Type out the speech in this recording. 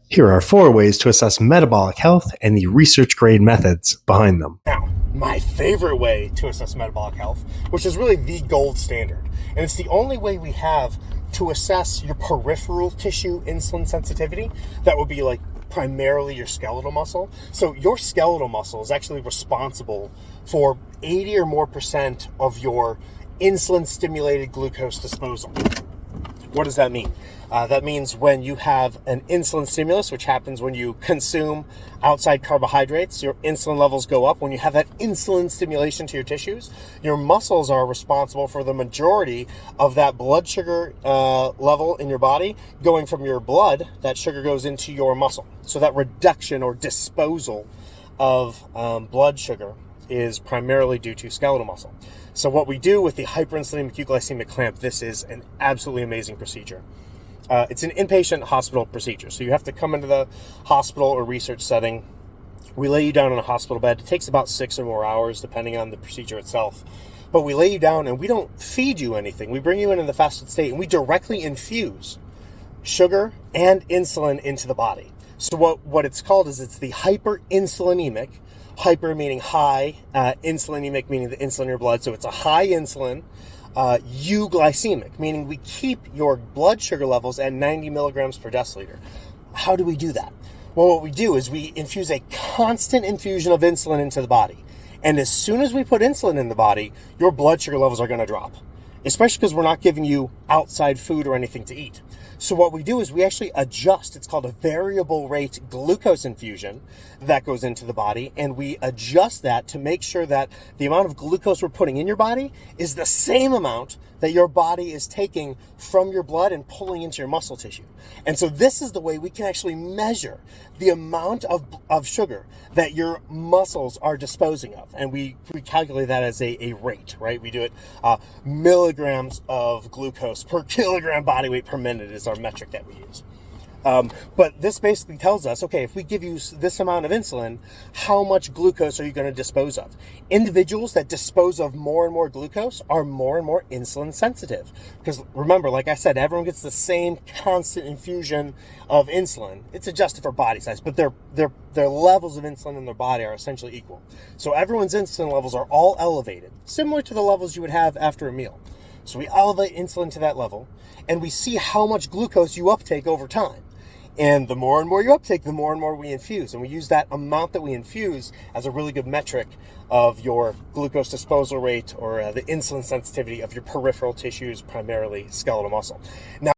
Here are 4 ways to assess metabolic health and the research-grade methods behind them. Now, my favorite way to assess metabolic health, which is really the gold standard, and it's the only way we have to assess your peripheral tissue insulin sensitivity, that would be like primarily your skeletal muscle. So your skeletal muscle is actually responsible for 80 or more % of your insulin-stimulated glucose disposal. What does that mean? That means when you have an insulin stimulus, which happens when you consume outside carbohydrates, your insulin levels go up. When you have that insulin stimulation to your tissues, your muscles are responsible for the majority of that blood sugar level in your body going from your blood. That sugar goes into your muscle. So that reduction or disposal of blood sugar is primarily due to skeletal muscle. So what we do with the hyperinsulinemic-euglycemic clamp, this is an absolutely amazing procedure. It's an inpatient hospital procedure. So you have to come into the hospital or research setting. We lay you down on a hospital bed. It takes about 6 or more hours, depending on the procedure itself. But we lay you down and we don't feed you anything. We bring you in the fasted state and we directly infuse sugar and insulin into the body. So what it's called is it's the hyperinsulinemic. Hyper meaning high, insulinemic meaning the insulin in your blood. So it's a high insulin, euglycemic, meaning we keep your blood sugar levels at 90 milligrams per deciliter. How do we do that? Well, what we do is we infuse a constant infusion of insulin into the body. And as soon as we put insulin in the body, your blood sugar levels are going to drop, especially because we're not giving you outside food or anything to eat. So what we do is we actually adjust. It's called a variable rate glucose infusion that goes into the body, and we adjust that to make sure that the amount of glucose we're putting in your body is the same amount that your body is taking from your blood and pulling into your muscle tissue. And so this is the way we can actually measure the amount of sugar that your muscles are disposing of. And we calculate that as a rate, right? We do it milligrams of glucose per kilogram body weight per minute is our metric that we use. But this basically tells us, okay, if we give you this amount of insulin, how much glucose are you going to dispose of? Individuals that dispose of more and more glucose are more and more insulin sensitive. Because remember, like I said, everyone gets the same constant infusion of insulin. It's adjusted for body size, but their levels of insulin in their body are essentially equal. So everyone's insulin levels are all elevated, similar to the levels you would have after a meal. So we elevate insulin to that level, and we see how much glucose you uptake over time. And the more and more you uptake, the more and more we infuse. And we use that amount that we infuse as a really good metric of your glucose disposal rate or the insulin sensitivity of your peripheral tissues, primarily skeletal muscle. Now,